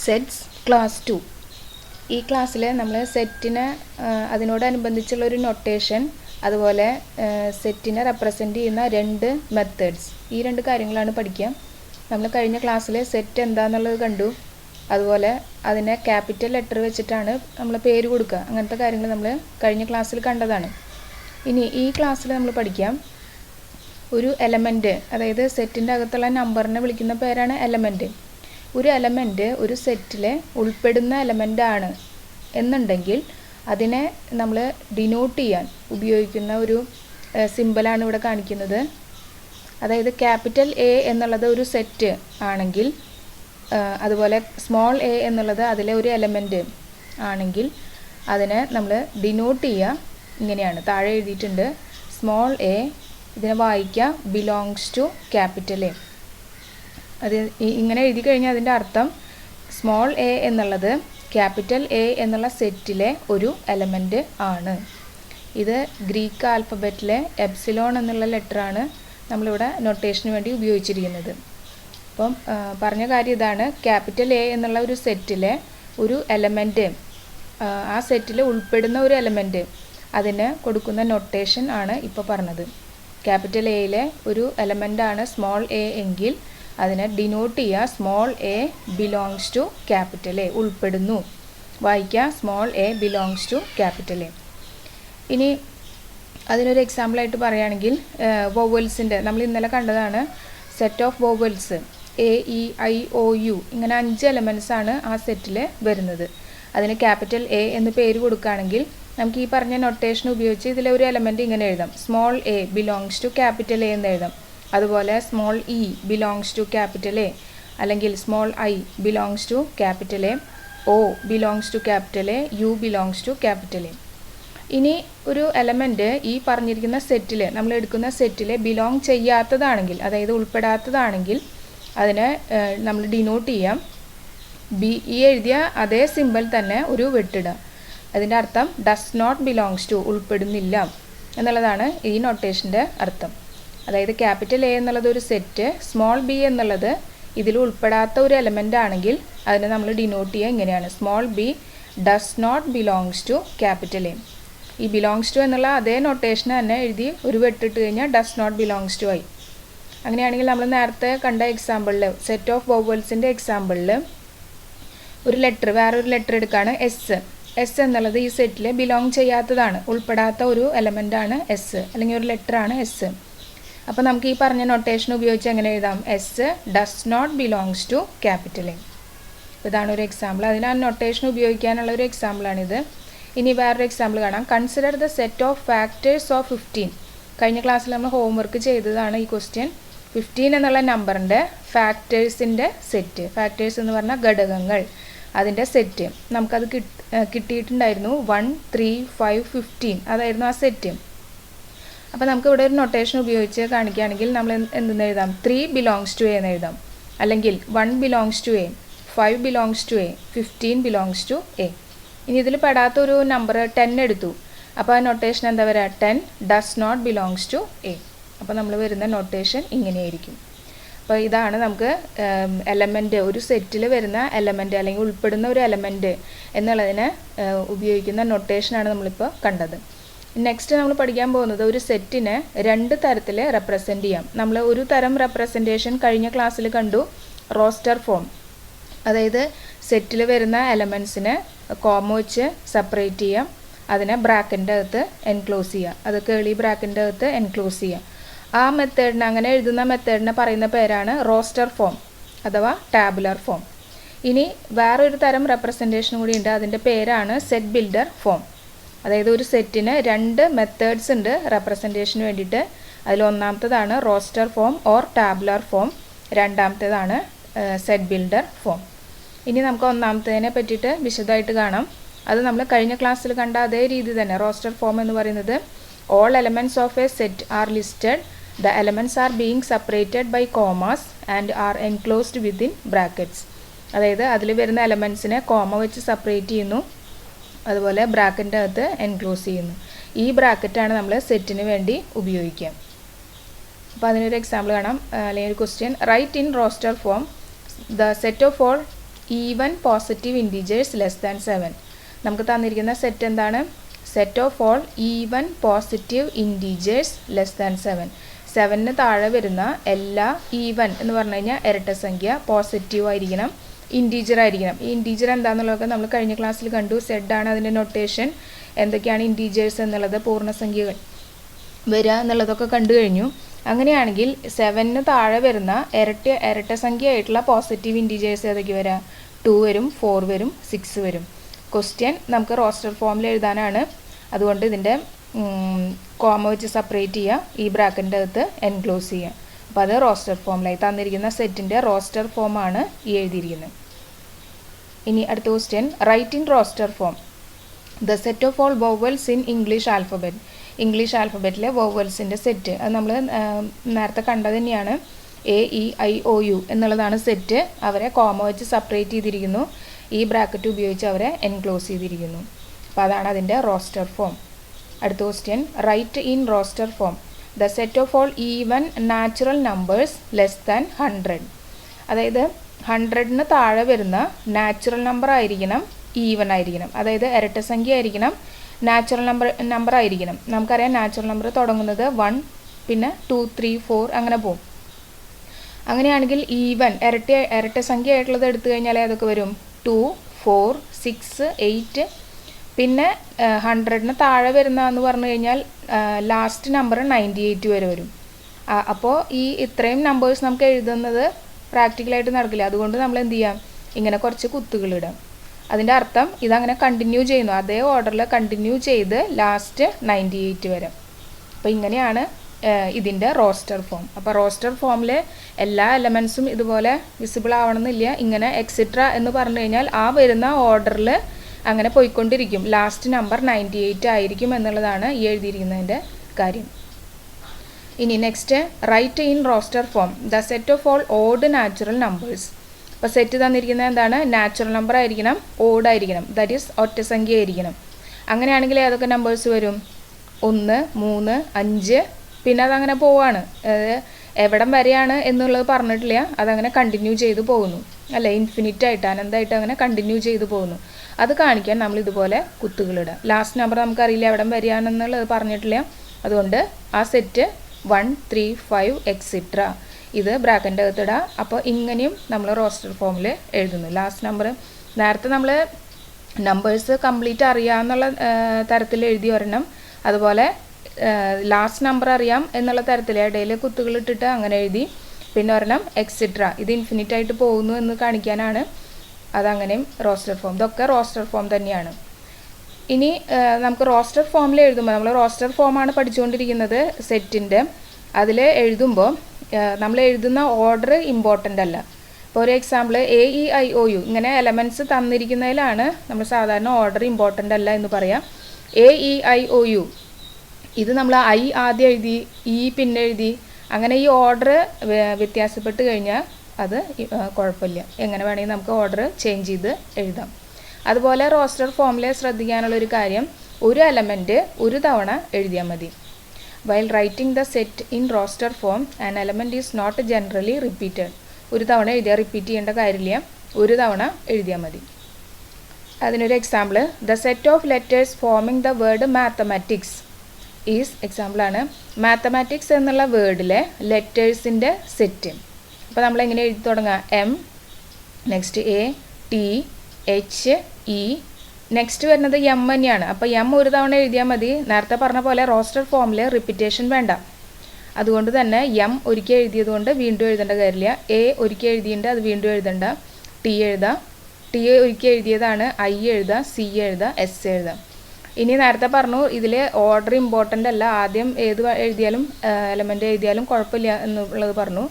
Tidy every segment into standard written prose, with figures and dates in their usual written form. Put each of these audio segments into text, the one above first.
Sets class 2. ഈ ക്ലാസ്സിൽ നമ്മൾ സെറ്റിനെ അതിനോടനുബന്ധിച്ചുള്ളൊരു നൊട്ടേഷൻ, അതുപോലെ സെറ്റിനെ റെപ്രസെൻ്റ് ചെയ്യുന്ന രണ്ട് മെത്തേഡ്സ്, ഈ രണ്ട് കാര്യങ്ങളാണ് പഠിക്കുക. നമ്മൾ കഴിഞ്ഞ ക്ലാസ്സിൽ സെറ്റ് എന്താണെന്നുള്ളത് കണ്ടു. അതുപോലെ അതിനെ ക്യാപിറ്റൽ ലെറ്റർ വെച്ചിട്ടാണ് നമ്മൾ പേര് കൊടുക്കുക. അങ്ങനത്തെ കാര്യങ്ങൾ നമ്മൾ കഴിഞ്ഞ ക്ലാസ്സിൽ കണ്ടതാണ്. ഇനി ഈ ക്ലാസ്സിൽ നമ്മൾ പഠിക്കാം ഒരു എലമെൻറ്റ്, അതായത് സെറ്റിൻ്റെ അകത്തുള്ള നമ്പറിനെ വിളിക്കുന്ന പേരാണ് എലമെൻറ്റ്. ഒരു എലമെൻറ്റ് ഒരു സെറ്റിൽ ഉൾപ്പെടുന്ന എലമെൻ്റ് ആണ് എന്നുണ്ടെങ്കിൽ അതിനെ നമ്മൾ ഡിനോട്ട് ചെയ്യാൻ ഉപയോഗിക്കുന്ന ഒരു സിമ്പലാണ് ഇവിടെ കാണിക്കുന്നത്. അതായത് ക്യാപിറ്റൽ എ എന്നുള്ളത് ഒരു സെറ്റ് ആണെങ്കിൽ, അതുപോലെ സ്മോൾ എ എന്നുള്ളത് അതിലെ ഒരു എലമെൻറ്റ് ആണെങ്കിൽ അതിനെ നമ്മൾ ഡിനോട്ട് ചെയ്യുക ഇങ്ങനെയാണ്. താഴെ എഴുതിയിട്ടുണ്ട് സ്മോൾ എ, ഇതിനെ വായിക്കുക ബിലോങ്സ് ടു ക്യാപിറ്റൽ എ. അത് ഇങ്ങനെ എഴുതി കഴിഞ്ഞാൽ അതിൻ്റെ അർത്ഥം സ്മോൾ എ എന്നുള്ളത് ക്യാപിറ്റൽ എ എന്നുള്ള സെറ്റിലെ ഒരു എലമെൻറ്റ് ആണ്. ഇത് ഗ്രീക്ക് ആൽഫബറ്റിലെ എപ്സിലോൺ എന്നുള്ള ലെറ്ററാണ് നമ്മളിവിടെ നൊട്ടേഷന് വേണ്ടി ഉപയോഗിച്ചിരിക്കുന്നത്. അപ്പം പറഞ്ഞ കാര്യം ഇതാണ്, ക്യാപിറ്റൽ എ എന്നുള്ള ഒരു സെറ്റിലെ ഒരു എലമെൻറ്റ്, ആ സെറ്റിൽ ഉൾപ്പെടുന്ന ഒരു എലമെൻറ്റ്, അതിന് കൊടുക്കുന്ന നൊട്ടേഷൻ ആണ് ഇപ്പോൾ പറഞ്ഞത്. ക്യാപിറ്റൽ എയിലെ ഒരു എലമെൻ്റാണ് സ്മോൾ എ എങ്കിൽ അതിനെ ഡിനോട്ട് ചെയ്യുക small A belongs to capital A, ഉൾപ്പെടുന്നു. വായിക്കുക small A belongs to capital A. ഇനി അതിനൊരു എക്സാമ്പിളായിട്ട് പറയുകയാണെങ്കിൽ വൊവൽസിൻ്റെ, നമ്മൾ ഇന്നലെ കണ്ടതാണ് set of vowels A E I O U, ഇങ്ങനെ 5 എലമെൻറ്റ്സ് ആണ് ആ സെറ്റിൽ വരുന്നത്. അതിന് ക്യാപിറ്റൽ എ എന്ന് പേര് കൊടുക്കുകയാണെങ്കിൽ നമുക്ക് ഈ പറഞ്ഞ നൊട്ടേഷൻ ഉപയോഗിച്ച് ഇതിലെ ഒരു എലമെൻറ്റ് ഇങ്ങനെ എഴുതാം, small A belongs to capital A എന്ന് എഴുതാം. അതുപോലെ small E belongs to capital A, അല്ലെങ്കിൽ small I belongs to capital A, O belongs to capital A, U belongs to capital A. ഇനി ഒരു എലമെൻറ്റ് ഈ പറഞ്ഞിരിക്കുന്ന സെറ്റിൽ, നമ്മൾ എടുക്കുന്ന സെറ്റിൽ ബിലോങ് ചെയ്യാത്തതാണെങ്കിൽ, അതായത് ഉൾപ്പെടാത്തതാണെങ്കിൽ അതിനെ നമ്മൾ ഡിനോട്ട് ചെയ്യാം ഈ എഴുതിയ അതേ സിമ്പിൾ തന്നെ ഒരു വെട്ടിടുക. അതിൻ്റെ അർത്ഥം ഡസ് നോട്ട് ബിലോങ്സ് ടു, ഉൾപ്പെടുന്നില്ല എന്നുള്ളതാണ് ഈ നൊട്ടേഷൻ്റെ അർത്ഥം. അതായത് ക്യാപിറ്റൽ എ എന്നുള്ളത് ഒരു സെറ്റ്, സ്മോൾ ബി എന്നുള്ളത് ഇതിൽ ഉൾപ്പെടാത്ത ഒരു എലമെൻ്റ് ആണെങ്കിൽ അതിനെ നമ്മൾ ഡിനോട്ട് ചെയ്യുക ഇങ്ങനെയാണ്, small b does not belongs to capital A. ഈ ബിലോങ്സ് ടു എന്നുള്ള അതേ നൊട്ടേഷൻ തന്നെ എഴുതി ഒരു വെട്ടിട്ട് കഴിഞ്ഞാൽ ഡസ് നോട്ട് ബിലോങ്സ് ടു ആയി. അങ്ങനെയാണെങ്കിൽ നമ്മൾ നേരത്തെ കണ്ട എക്സാമ്പിളിൽ, സെറ്റ് ഓഫ് വൊവൽസിൻ്റെ എക്സാമ്പിളിൽ ഒരു ലെറ്റർ, വേറൊരു ലെറ്റർ എടുക്കുകയാണ് എസ്. എസ് എന്നുള്ളത് ഈ സെറ്റിൽ ബിലോങ് ചെയ്യാത്തതാണ്, ഉൾപ്പെടാത്ത ഒരു എലമെൻ്റാണ് എസ്, അല്ലെങ്കിൽ ഒരു ലെറ്ററാണ് എസ്. അപ്പോൾ നമുക്ക് ഈ പറഞ്ഞ നൊട്ടേഷൻ ഉപയോഗിച്ച് എങ്ങനെ എഴുതാം, S does not belongs to capital A. ഇതാണ് ഒരു എക്സാമ്പിൾ, അതിന് ആ നൊട്ടേഷൻ ഉപയോഗിക്കാനുള്ള ഒരു എക്സാമ്പിളാണിത്. ഇനി വേറൊരു എക്സാമ്പിൾ കാണാം. Consider the set of factors of 15. കഴിഞ്ഞ ക്ലാസ്സിൽ നമ്മൾ ഹോംവർക്ക് ചെയ്തതാണ് ഈ ക്വസ്റ്റ്യൻ. 15 എന്നുള്ള നമ്പറിൻ്റെ ഫാക്ടേഴ്സിൻ്റെ സെറ്റ്, ഫാക്ടേഴ്സ് എന്ന് പറഞ്ഞാൽ ഘടകങ്ങൾ, അതിൻ്റെ സെറ്റ് നമുക്കത് കിട്ടിയിട്ടുണ്ടായിരുന്നു. 1, 3, 5, 15 അതായിരുന്നു ആ സെറ്റ്. അപ്പോൾ നമുക്ക് ഇവിടെ ഒരു നൊട്ടേഷൻ ഉപയോഗിച്ച് കാണിക്കുകയാണെങ്കിൽ നമ്മൾ എന്തെന്ന് എഴുതാം, 3 ബിലോങ്സ് ടു എ എന്ന് എഴുതാം, അല്ലെങ്കിൽ 1 belongs to A, 5 belongs to A, 15 belongs to A. ഇനി ഇതിൽ പെടാത്തൊരു നമ്പർ 10 എടുത്തു, അപ്പോൾ ആ നൊട്ടേഷൻ എന്താ വരിക, 10 does not belongs to A. അപ്പോൾ നമ്മൾ വരുന്ന നൊട്ടേഷൻ ഇങ്ങനെയായിരിക്കും. അപ്പോൾ ഇതാണ് നമുക്ക് എലമെൻറ്റ്, ഒരു സെറ്റിൽ വരുന്ന എലമെൻറ്റ് അല്ലെങ്കിൽ ഉൾപ്പെടുന്ന ഒരു എലമെൻറ്റ് എന്നുള്ളതിനെ ഉപയോഗിക്കുന്ന നൊട്ടേഷനാണ് നമ്മളിപ്പോൾ കണ്ടത്. നെക്സ്റ്റ് നമ്മൾ പഠിക്കാൻ പോകുന്നത് ഒരു സെറ്റിനെ 2 തരത്തിൽ റെപ്രസെൻ്റ് ചെയ്യാം. നമ്മൾ ഒരു തരം റെപ്രസെൻറ്റേഷൻ കഴിഞ്ഞ ക്ലാസ്സിൽ കണ്ടു, റോസ്റ്റർ ഫോം. അതായത് സെറ്റിൽ വരുന്ന എലമെൻറ്റ്സിനെ കോമ വെച്ച് സെപ്പറേറ്റ് ചെയ്യാം, അതിനെ ബ്രാക്കറ്റിൻ്റെ അകത്ത് എൻക്ലോസ് ചെയ്യുക, അത് കേളി ബ്രാക്കറ്റിൻ്റെ അകത്ത് എൻക്ലോസ് ചെയ്യുക. ആ മെത്തേഡിനെ, അങ്ങനെ എഴുതുന്ന മെത്തേഡിനെ പറയുന്ന പേരാണ് റോസ്റ്റർ ഫോം അഥവാ ടാബുലർ ഫോം. ഇനി വേറൊരു തരം റെപ്രസെൻറ്റേഷൻ കൂടി ഉണ്ട്, അതിൻ്റെ പേരാണ് സെറ്റ് ബിൽഡർ ഫോം. അതായത് ഒരു സെറ്റിന് 2 മെത്തേഡ്സ് ഉണ്ട് റെപ്രസെൻറ്റേഷന് വേണ്ടിയിട്ട്. അതിൽ ഒന്നാമത്തേതാണ് roster form or tabular form, രണ്ടാമത്തേതാണ് സെറ്റ് ബിൽഡർ ഫോം. ഇനി നമുക്ക് ഒന്നാമത്തേതിനെ പറ്റിയിട്ട് വിശദമായിട്ട് കാണാം. അത് നമ്മൾ കഴിഞ്ഞ ക്ലാസ്സിൽ കണ്ട അതേ രീതി തന്നെ. റോസ്റ്റർ ഫോം എന്ന് പറയുന്നത് all elements of a set are listed, the elements are being separated by commas and are enclosed within brackets. അതായത് അതിൽ വരുന്ന എലമെൻറ്റ്സിനെ കോമ വെച്ച് സെപ്പറേറ്റ് ചെയ്യുന്നു, അതുപോലെ ബ്രാക്കറ്റിൻ്റെ അകത്ത് എൻക്ലോസ് ചെയ്യുന്നു. ഈ ബ്രാക്കറ്റാണ് നമ്മൾ സെറ്റിന് വേണ്ടി ഉപയോഗിക്കുക. അപ്പോൾ അതിനൊരു എക്സാമ്പിൾ കാണാം, അല്ലെങ്കിൽ ഒരു question, write in roster form the set of all even positive integers less than 7. നമുക്ക് തന്നിരിക്കുന്ന സെറ്റ് എന്താണ്? Set of all even positive integers less than 7. 7ന് താഴെ വരുന്ന എല്ലാ ഈവൻ എന്ന് പറഞ്ഞു കഴിഞ്ഞാൽ ഇരട്ടസംഖ്യ പോസിറ്റീവ് ആയിരിക്കണം, ഇൻറ്റീജർ ആയിരിക്കണം. ഈ ഇൻറ്റീജർ എന്താണെന്നുള്ളതൊക്കെ നമ്മൾ കഴിഞ്ഞ ക്ലാസ്സിൽ കണ്ടു. സെഡ് ആണ് അതിൻ്റെ നൊട്ടേഷൻ. എന്തൊക്കെയാണ് ഇൻറ്റീജേഴ്സ് എന്നുള്ളത്, പൂർണ്ണസംഖ്യകൾ വരിക എന്നുള്ളതൊക്കെ കണ്ടു കഴിഞ്ഞു. അങ്ങനെയാണെങ്കിൽ 7ന് താഴെ വരുന്ന ഇരട്ടസംഖ്യ ആയിട്ടുള്ള പോസിറ്റീവ് ഇൻറ്റീജേഴ്സ് ഏതൊക്കെ വരിക? 2 വരും, 4 വരും, 6 വരും. ക്വസ്റ്റ്യൻ നമുക്ക് റോസ്റ്റർ ഫോമിൽ എഴുതാനാണ്. അതുകൊണ്ട് ഇതിൻ്റെ കോമ വെച്ച് സെപ്പറേറ്റ് ചെയ്യുക, ഈ ബ്രാക്കറ്റിൻ്റെ അകത്ത് എൻക്ലോസ് ചെയ്യുക. അപ്പോൾ അത് റോസ്റ്റർ ഫോമിലായി തന്നിരിക്കുന്ന സെറ്റിൻ്റെ റോസ്റ്റർ ഫോമാണ് ഈ എഴുതിയിരിക്കുന്നത്. ഇനി അടുത്ത question, write in roster form the set of all vowels in English alphabet. English ആൽഫബറ്റിലെ വോവൽസിൻ്റെ സെറ്റ് അത് നമ്മൾ നേരത്തെ കണ്ടത് തന്നെയാണ്. AEIOU എന്നുള്ളതാണ് സെറ്റ്. അവരെ കോമ വെച്ച് സെപ്പറേറ്റ് ചെയ്തിരിക്കുന്നു, ഈ ബ്രാക്കറ്റ് ഉപയോഗിച്ച് അവരെ എൻക്ലോസ് ചെയ്തിരിക്കുന്നു. അപ്പോൾ അതാണ് അതിൻ്റെ റോസ്റ്റർ ഫോം. അടുത്ത question, write in roster form the set of all even natural numbers less than 100. അതായത് 100ന് താഴെ വരുന്ന നാച്ചുറൽ നമ്പർ ആയിരിക്കണം, ഈവൻ ആയിരിക്കണം. അതായത് ഇരട്ടസംഖ്യ ആയിരിക്കണം, നാച്ചുറൽ നമ്പർ ആയിരിക്കണം. നമുക്കറിയാം നാച്ചുറൽ നമ്പർ തുടങ്ങുന്നത് 1, പിന്നെ 2, 3, 4 അങ്ങനെ പോകും. അങ്ങനെയാണെങ്കിൽ ഈവൻ ഇരട്ടസംഖ്യ ആയിട്ടുള്ളത് എടുത്തു കഴിഞ്ഞാൽ ഏതൊക്കെ വരും? 2, 4, 6, 8. പിന്നെ 100ന് താഴെ വരുന്ന എന്ന് പറഞ്ഞു കഴിഞ്ഞാൽ ലാസ്റ്റ് നമ്പർ 98 വരെ വരും. അപ്പോൾ ഈ ഇത്രയും നമ്പേഴ്സ് നമുക്ക് എഴുതുന്നത് പ്രാക്ടിക്കലായിട്ട് നടക്കില്ല. അതുകൊണ്ട് നമ്മൾ എന്ത് ചെയ്യാം? ഇങ്ങനെ കുറച്ച് കുത്തുകളിടാം. അതിൻ്റെ അർത്ഥം ഇതങ്ങനെ കണ്ടിന്യൂ ചെയ്യുന്നു, അതേ ഓർഡറിൽ കണ്ടിന്യൂ ചെയ്ത് ലാസ്റ്റ് 98 വരെ. അപ്പോൾ ഇങ്ങനെയാണ് ഇതിൻ്റെ റോസ്റ്റർ ഫോം. അപ്പോൾ റോസ്റ്റർ ഫോമിൽ എല്ലാ എലമെൻസും ഇതുപോലെ വിസിബിൾ ആവണമെന്നില്ല. ഇങ്ങനെ എക്സിട്ര എന്ന് പറഞ്ഞു കഴിഞ്ഞാൽ ആ വരുന്ന ഓർഡറിൽ അങ്ങനെ പോയിക്കൊണ്ടിരിക്കും. ലാസ്റ്റ് നമ്പർ 98 ആയിരിക്കും എന്നുള്ളതാണ് ഈ എഴുതിയിരിക്കുന്നതിൻ്റെ കാര്യം. ഇനി next, write in roster form the set of all odd natural numbers. അപ്പോൾ സെറ്റ് തന്നിരിക്കുന്നത് എന്താണ്? നാച്ചുറൽ നമ്പർ ആയിരിക്കണം, ഓഡ് ആയിരിക്കണം, ദാറ്റ് ഈസ് ഒറ്റസംഖ്യ ആയിരിക്കണം. അങ്ങനെയാണെങ്കിൽ ഏതൊക്കെ നമ്പേഴ്സ് വരും? 1, 3, 5. പിന്നെ അതങ്ങനെ പോവാണ്. എവിടം വരെയാണ് എന്നുള്ളത് പറഞ്ഞിട്ടില്ല, അതങ്ങനെ കണ്ടിന്യൂ ചെയ്ത് പോകുന്നു അല്ലേ? ഇൻഫിനിറ്റ് ആയിട്ട്, അനന്തമായിട്ട് അങ്ങനെ കണ്ടിന്യൂ ചെയ്ത് പോകുന്നു. അത് കാണിക്കാൻ നമ്മൾ ഇതുപോലെ കുത്തുകളിടുക. ലാസ്റ്റ് നമ്പർ നമുക്കറിയില്ല എവിടം വരെയാണെന്നുള്ളത് പറഞ്ഞിട്ടില്ല. അതുകൊണ്ട് ആ സെറ്റ് 1, 3, 5 എക്സിട്ര ഇത് ബ്രാക്കറ്റിൻ്റെ അകത്തിടുക. അപ്പോൾ ഇങ്ങനെയും നമ്മൾ റോസ്റ്റർ ഫോമിൽ എഴുതുന്നു. ലാസ്റ്റ് നമ്പർ നേരത്തെ നമ്മൾ നമ്പേഴ്സ് കംപ്ലീറ്റ് അറിയാമെന്നുള്ള തരത്തിൽ എഴുതി വരണം. അതുപോലെ ലാസ്റ്റ് നമ്പർ അറിയാം എന്നുള്ള തരത്തിൽ ഇടയിൽ കുത്തുകളിട്ടിട്ട് അങ്ങനെ എഴുതി. പിന്നെ ഒരെണ്ണം എക്സിട്ര, ഇത് ഇൻഫിനിറ്റ് ആയിട്ട് പോകുന്നു എന്ന് കാണിക്കാനാണ്. അതങ്ങനെയും റോസ്റ്റർ ഫോം. ഇതൊക്കെ റോസ്റ്റർ ഫോം തന്നെയാണ്. ഇനി നമുക്ക് റോസ്റ്റർ ഫോമിൽ എഴുതുമ്പോൾ, നമ്മൾ റോസ്റ്റർ ഫോമാണ് പഠിച്ചുകൊണ്ടിരിക്കുന്നത് സെറ്റിൻ്റെ. അതിൽ എഴുതുമ്പോൾ നമ്മൾ എഴുതുന്ന ഓർഡർ ഇമ്പോർട്ടൻ്റ് അല്ല. ഇപ്പോൾ ഒരു എക്സാമ്പിൾ AEIOU ഇങ്ങനെ എലമെൻറ്റ്സ് തന്നിരിക്കുന്നതിലാണ് നമ്മൾ സാധാരണ ഓർഡർ ഇമ്പോർട്ടൻ്റ് അല്ല എന്ന് പറയാം. AEIOU ഇത് നമ്മൾ I ആദ്യം എഴുതി, E പിന്നെ എഴുതി, അങ്ങനെ ഈ ഓർഡർ വ്യത്യാസപ്പെട്ട് കഴിഞ്ഞാൽ അത് കുഴപ്പമില്ല. എങ്ങനെ വേണമെങ്കിൽ നമുക്ക് ഓർഡർ ചേഞ്ച് ചെയ്ത് എഴുതാം. അതുപോലെ റോസ്റ്റർ ഫോമിൽ ശ്രദ്ധിക്കാനുള്ളൊരു കാര്യം, ഒരു എലമെൻറ്റ് ഒരു തവണ എഴുതിയാൽ മതി. While writing the set in roster form an element is not generally repeated. ഒരു തവണ എഴുതിയാൽ റിപ്പീറ്റ് ചെയ്യേണ്ട കാര്യമില്ല, ഒരു തവണ എഴുതിയാൽ മതി. അതിനൊരു example, the set of letters foaming the word mathematics is എക്സാമ്പിളാണ്. മാത്തമാറ്റിക്സ് എന്നുള്ള വേർഡിലെ ലെറ്റേഴ്സിൻ്റെ സെറ്റ്. അപ്പോൾ നമ്മളെങ്ങനെ എഴുതി തുടങ്ങുക? M, next A, T, H, E, next വരുന്നത് M തന്നെയാണ്. അപ്പോൾ M ഒരു തവണ എഴുതിയാൽ മതി. നേരത്തെ പറഞ്ഞ പോലെ റോസ്റ്റർ ഫോമിൽ റിപ്പീറ്റേഷൻ വേണ്ട. അതുകൊണ്ട് തന്നെ M ഒരിക്കൽ എഴുതിയതുകൊണ്ട് വീണ്ടും എഴുതേണ്ട കാര്യമില്ല. A ഒരിക്കൽ എഴുതിയിട്ടുണ്ട്, അത് വീണ്ടും എഴുതണ്ട. T എഴുതാം, T ഒരിക്കൽ എഴുതിയതാണ്, I എഴുതാം, C എഴുതാം, S എഴുതാം. ഇനി നേരത്തെ പറഞ്ഞു ഇതിൽ ഓർഡർ ഇമ്പോർട്ടൻ്റ് അല്ല, ആദ്യം ഏത് എഴുതിയാലും എലമെൻ്റ് എഴുതിയാലും കുഴപ്പമില്ല എന്നുള്ളത് പറഞ്ഞു.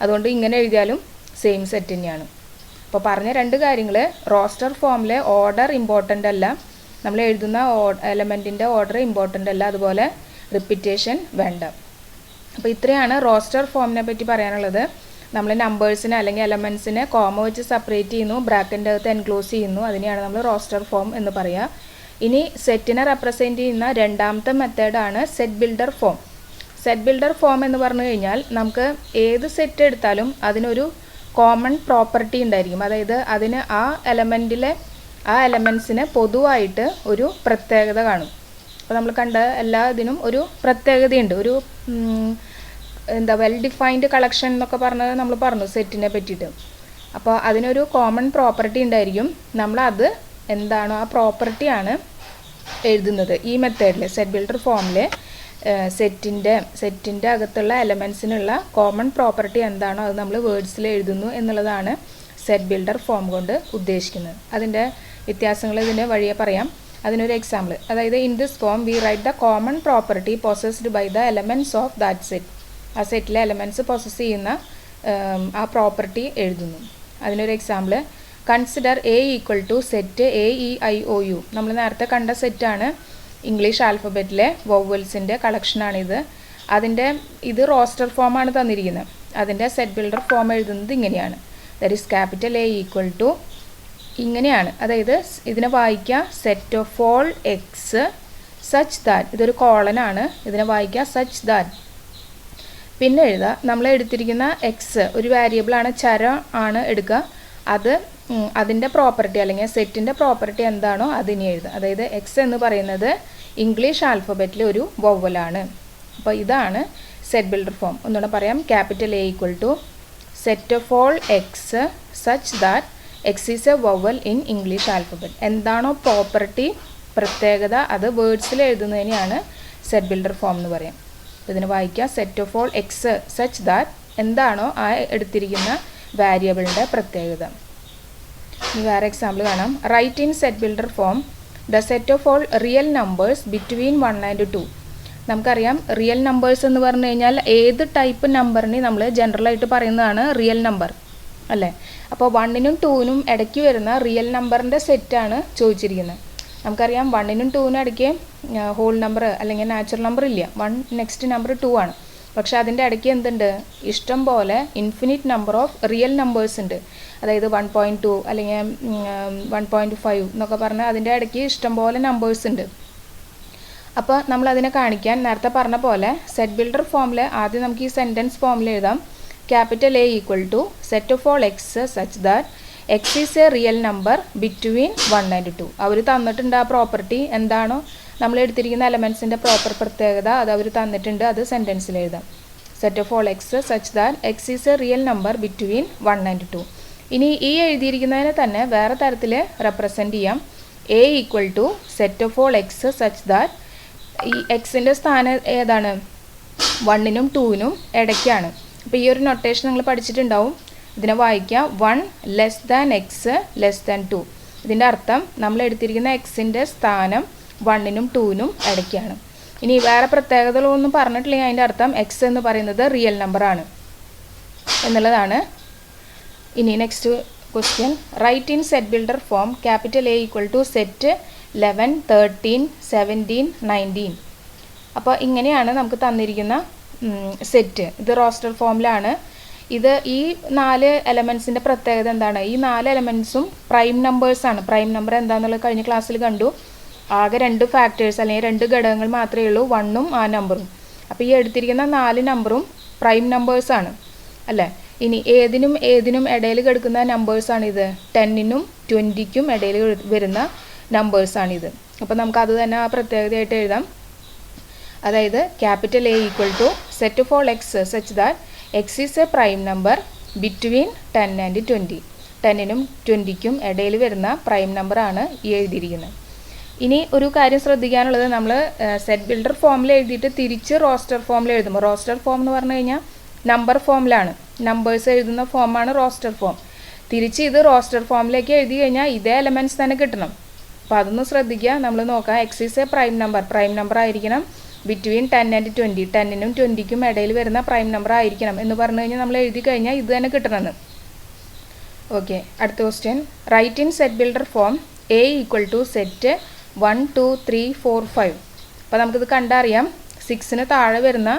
അതുകൊണ്ട് ഇങ്ങനെ എഴുതിയാലും സെയിം സെറ്റ് തന്നെയാണ്. അപ്പോൾ പറഞ്ഞ രണ്ട് കാര്യങ്ങൾ, റോസ്റ്റർ ഫോമിലെ ഓർഡർ ഇമ്പോർട്ടൻ്റ് അല്ല, നമ്മൾ എഴുതുന്ന എലമെൻറ്റിൻ്റെ ഓർഡർ ഇമ്പോർട്ടൻ്റ് അല്ല, അതുപോലെ റിപ്പീറ്റേഷൻ വേണ്ട. അപ്പോൾ ഇത്രയാണ് റോസ്റ്റർ ഫോമിനെ പറ്റി പറയാനുള്ളത്. നമ്മൾ നമ്പേഴ്സിനെ അല്ലെങ്കിൽ എലമെൻസിനെ കോമ വെച്ച് സെപ്പറേറ്റ് ചെയ്യുന്നു, ബ്രാക്കറ്റിൻ്റെ അകത്ത് എൻക്ലോസ് ചെയ്യുന്നു, അതിനെയാണ് നമ്മൾ റോസ്റ്റർ ഫോം എന്ന് പറയുക. ഇനി സെറ്റിനെ റെപ്രസെൻറ്റ് ചെയ്യുന്ന രണ്ടാമത്തെ മെത്തേഡാണ് set builder form. Set builder form എന്ന് പറഞ്ഞു കഴിഞ്ഞാൽ നമുക്ക് ഏത് സെറ്റ് എടുത്താലും അതിനൊരു കോമൺ പ്രോപ്പർട്ടി ഉണ്ടായിരിക്കും. അതായത് അതിന് ആ എലമെൻസിന് പൊതുവായിട്ട് ഒരു പ്രത്യേകത കാണും. അപ്പോൾ നമ്മൾ കണ്ട എല്ലാ ഇതിനും ഒരു പ്രത്യേകതയുണ്ട്. ഒരു വെൽ ഡിഫൈൻഡ് കളക്ഷൻ എന്നൊക്കെ പറഞ്ഞത് നമ്മൾ പറഞ്ഞു സെറ്റിനെ പറ്റിയിട്ട്. അപ്പോൾ അതിനൊരു കോമൺ പ്രോപ്പർട്ടി ഉണ്ടായിരിക്കും. നമ്മളത് എന്താണോ ആ പ്രോപ്പർട്ടിയാണ് എഴുതുന്നത്. ഈ മെത്തേഡിൽ സെറ്റ് ബിൽഡർ ഫോമിൽ സെറ്റിൻ്റെ അകത്തുള്ള എലമെൻസിനുള്ള കോമൺ പ്രോപ്പർട്ടി എന്താണോ അത് നമ്മൾ വേർഡ്സിൽ എഴുതുന്നു എന്നുള്ളതാണ് സെറ്റ് ബിൽഡർ ഫോം കൊണ്ട് ഉദ്ദേശിക്കുന്നത്. അതിൻ്റെ വ്യത്യാസങ്ങൾ ഇതിൻ്റെ വഴിയെ പറയാം. അതിനൊരു എക്സാമ്പിൾ, അതായത് in this form we write the common property possessed by the elements of that set. ആ സെറ്റിലെ എലമെൻറ്റ്സ് പൊസസ് ചെയ്യുന്ന ആ പ്രോപ്പർട്ടി എഴുതുന്നു. അതിനൊരു example, consider A equal to set AEIOU. നമ്മൾ നേരത്തെ കണ്ട സെറ്റാണ്. ഇംഗ്ലീഷ് ആൽഫബറ്റിലെ വൊവൽസിൻ്റെ കളക്ഷനാണിത്. ഇത് റോസ്റ്റർ ഫോമാണ് തന്നിരിക്കുന്നത്. അതിൻ്റെ സെറ്റ് ബിൽഡർ ഫോം എഴുതുന്നത് ഇങ്ങനെയാണ്. That is capital A equal to ഇങ്ങനെയാണ്. അതായത് ഇതിനെ വായിക്കുക set of all x such that, ഇതൊരു കോളനാണ്, ഇതിനെ വായിക്കുക സച്ച് ദാറ്റ്. പിന്നെ എഴുതുക, നമ്മൾ എടുത്തിരിക്കുന്ന എക്സ് ഒരു വേരിയബിളാണ്, ചരം ആണ് എടുക്കുക. അതിൻ്റെ പ്രോപ്പർട്ടി അല്ലെങ്കിൽ സെറ്റിൻ്റെ പ്രോപ്പർട്ടി എന്താണോ അതിനെ എഴുതുക. അതായത് എക്സ് എന്ന് പറയുന്നത് ഇംഗ്ലീഷ് ആൽഫബറ്റിലെ ഒരു വൊവലാണ്. അപ്പോൾ ഇതാണ് സെറ്റ് ബിൽഡർ ഫോം. ഒന്നുകൂടെ പറയാം, capital A equal to set of all x such that x is a vowel in English alphabet. എന്താണോ പ്രോപ്പർട്ടി പ്രത്യേകത അത് വേർഡ്സിൽ എഴുതുന്നതിനെയാണ് സെറ്റ് ബിൽഡർ ഫോം എന്ന് പറയാം. ഇതിന് വായിക്കുക set of all x such that എന്താണോ ആ എടുത്തിരിക്കുന്ന വേരിയബിളിൻ്റെ പ്രത്യേകത. ഇനി വേറെ എക്സാമ്പിൾ കാണാം. Write in set builder form the set of all real numbers between 1 and 2. നമുക്കറിയാം റിയൽ നമ്പേഴ്സ് എന്ന് പറഞ്ഞു കഴിഞ്ഞാൽ ഏത് ടൈപ്പ് നമ്പറിനെ നമ്മൾ ജനറലായിട്ട് പറയുന്നതാണ് റിയൽ നമ്പർ അല്ലേ. അപ്പോൾ 1നും 2നും ഇടയ്ക്ക് വരുന്ന റിയൽ നമ്പറിൻ്റെ സെറ്റാണ് ചോദിച്ചിരിക്കുന്നത്. നമുക്കറിയാം 1നും 2നും ഇടയ്ക്ക് ഹോൾ നമ്പർ അല്ലെങ്കിൽ നാച്ചുറൽ നമ്പർ ഇല്ല. 1 നെക്സ്റ്റ് നമ്പർ 2 ആണ്. പക്ഷെ അതിൻ്റെ ഇടയ്ക്ക് എന്തുണ്ട്, ഇഷ്ടം പോലെ infinite number of real numbers ഉണ്ട്. അതായത് 1.2 അല്ലെങ്കിൽ 1.5 എന്നൊക്കെ പറഞ്ഞാൽ അതിൻ്റെ ഇടയ്ക്ക് ഇഷ്ടം പോലെ നമ്പേഴ്സ് ഉണ്ട്. അപ്പോൾ നമ്മളതിനെ കാണിക്കാൻ നേരത്തെ പറഞ്ഞ പോലെ സെറ്റ് ബിൽഡർ ഫോമിൽ ആദ്യം നമുക്ക് ഈ സെൻറ്റൻസ് ഫോമിൽ എഴുതാം. Capital A equal to set of all x such that x is a real number between 1 and 2. അവർ തന്നിട്ടുണ്ട് ആ പ്രോപ്പർട്ടി എന്താണോ നമ്മൾ എടുത്തിരിക്കുന്ന എലമെൻസിൻ്റെ പ്രോപ്പർ പ്രത്യേകത അത് അവർ തന്നിട്ടുണ്ട്. അത് സെൻറ്റൻസിൽ എഴുതാം. Set of all x such that x is a real number between 1 and 2. ഇനി ഈ എഴുതിയിരിക്കുന്നതിനെ തന്നെ വേറെ തരത്തിൽ റെപ്രസെൻറ്റ് ചെയ്യാം. A equal to set of all x such that ഈ എക്സിൻ്റെ സ്ഥാനം ഏതാണ്, 1നും 2നും ഇടയ്ക്കാണ്. അപ്പോൾ ഈ ഒരു നൊട്ടേഷൻ നിങ്ങൾ പഠിച്ചിട്ടുണ്ടാവും. ഇതിനെ വായിക്കുക 1 less than X less than 2. ഇതിൻ്റെ അർത്ഥം നമ്മൾ എടുത്തിരിക്കുന്ന എക്സിൻ്റെ സ്ഥാനം 1നും 2നും ഇടയ്ക്കാണ്. ഇനി വേറെ പ്രത്യേകതകളൊന്നും പറഞ്ഞിട്ടില്ലെങ്കിൽ അതിൻ്റെ അർത്ഥം എക്സ് എന്ന് പറയുന്നത് റിയൽ നമ്പറാണ് എന്നുള്ളതാണ്. ഇനി next question, write in set builder form capital A equal to set 11, 13, 17, 19. അപ്പോൾ ഇങ്ങനെയാണ് നമുക്ക് തന്നിരിക്കുന്ന സെറ്റ്. ഇത് റോസ്റ്റർ ഫോമിലാണ്. ഈ 4 എലമെൻസിൻ്റെ പ്രത്യേകത എന്താണ്, ഈ 4 എലമെൻസും പ്രൈം നമ്പേഴ്സാണ്. പ്രൈം നമ്പർ എന്താണെന്നുള്ളത് കഴിഞ്ഞ ക്ലാസ്സിൽ കണ്ടു. ആകെ 2 ഫാക്ടേഴ്സ് അല്ലെങ്കിൽ 2 ഘടകങ്ങൾ മാത്രമേ ഉള്ളൂ, 1ഉം ആ നമ്പറും. അപ്പോൾ ഈ എടുത്തിരിക്കുന്ന 4 നമ്പറും പ്രൈം നമ്പേഴ്സാണ് അല്ലേ. ഇനി ഏതിനും ഇടയിൽ കിടക്കുന്ന നമ്പേഴ്സാണിത്, 10നും 20ക്കും ഇടയിൽ വരുന്ന നമ്പേഴ്സാണിത്. അപ്പോൾ നമുക്കത് തന്നെ ആ പ്രത്യേകതയായിട്ട് എഴുതാം. അതായത് capital A equal to set of all x such that x is a prime number between 10 and 20. 10നും 20ക്കും ഇടയിൽ വരുന്ന പ്രൈം നമ്പറാണ് ഈ എഴുതിയിരിക്കുന്നത്. ഇനി ഒരു കാര്യം ശ്രദ്ധിക്കാനുള്ളത്, നമ്മൾ സെറ്റ് ബിൽഡർ ഫോമിൽ എഴുതിയിട്ട് തിരിച്ച് റോസ്റ്റർ ഫോമിൽ എഴുതുമ്പോൾ, റോസ്റ്റർ ഫോം എന്ന് പറഞ്ഞു കഴിഞ്ഞാൽ നമ്പർ ഫോമിലാണ്, നമ്പേഴ്സ് എഴുതുന്ന ഫോമാണ് റോസ്റ്റർ ഫോം. തിരിച്ച് ഇത് റോസ്റ്റർ ഫോമിലേക്ക് എഴുതി കഴിഞ്ഞാൽ ഇതേ എലമെൻറ്റ്സ് തന്നെ കിട്ടണം. അപ്പോൾ അതൊന്ന് ശ്രദ്ധിക്കുക. നമ്മൾ നോക്കാം, X is a prime number ആയിരിക്കണം ബിറ്റ്വീൻ 10 and 20. 10നും 20ക്കും ഇടയിൽ വരുന്ന പ്രൈം നമ്പർ ആയിരിക്കണം എന്ന് പറഞ്ഞു കഴിഞ്ഞാൽ നമ്മൾ എഴുതി കഴിഞ്ഞാൽ ഇത് തന്നെ കിട്ടണമെന്ന്. ഓക്കെ, അടുത്ത question, write in set builder form A equal to set 1, 2, 3, 4, 5. അപ്പോൾ നമുക്കിത് കണ്ടറിയാം 6ന് താഴെ വരുന്ന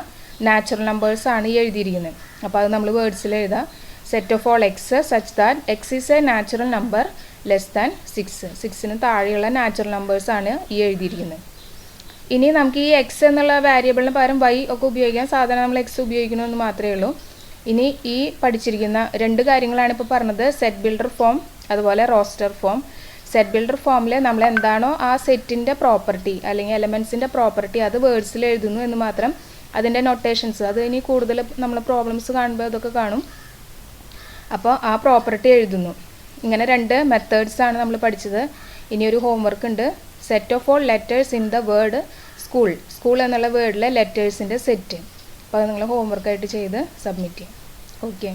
നാച്ചുറൽ നമ്പേഴ്സാണ് ഈ എഴുതിയിരിക്കുന്നത്. അപ്പോൾ അത് നമ്മൾ വേർഡ്സിൽ എഴുതാം. Set of all x such that x is A natural number less than 6. 6ന് താഴെയുള്ള നാച്ചുറൽ നമ്പേഴ്സാണ് ഈ എഴുതിയിരിക്കുന്നത്. ഇനി നമുക്ക് ഈ എക്സ് എന്നുള്ള വേരിയബിളിന് പകരം y ഒക്കെ ഉപയോഗിക്കാം. സാധാരണ നമ്മൾ എക്സ് ഉപയോഗിക്കണമെന്ന് മാത്രമേ ഉള്ളൂ. ഇനി ഈ പഠിച്ചിരിക്കുന്ന 2 കാര്യങ്ങളാണ് ഇപ്പോൾ പറഞ്ഞത്, സെറ്റ് ബിൽഡർ ഫോം അതുപോലെ റോസ്റ്റർ ഫോം. സെറ്റ് ബിൽഡർ ഫോമിൽ നമ്മൾ എന്താണോ ആ സെറ്റിൻ്റെ പ്രോപ്പർട്ടി അല്ലെങ്കിൽ എലമെൻസിൻ്റെ പ്രോപ്പർട്ടി അത് വേർഡ്സിൽ എഴുതുന്നു എന്ന് മാത്രം. അതിൻ്റെ നൊട്ടേഷൻസ് അത് ഇനി കൂടുതൽ നമ്മൾ പ്രോബ്ലംസ് കാണുമ്പോൾ അതൊക്കെ കാണും. അപ്പോൾ ആ പ്രോപ്പർട്ടി എഴുതുന്നു. ഇങ്ങനെ 2 മെത്തേഡ്സാണ് നമ്മൾ പഠിച്ചത്. ഇനി ഒരു ഹോംവർക്ക് ഉണ്ട്. Set of all letters in the word school. School എന്നുള്ള വേർഡിലെ ലെറ്റേഴ്സിൻ്റെ സെറ്റ്. അപ്പോൾ അത് നിങ്ങൾ ഹോംവർക്കായിട്ട് ചെയ്ത് സബ്മിറ്റ് ചെയ്യും. ഓക്കെ.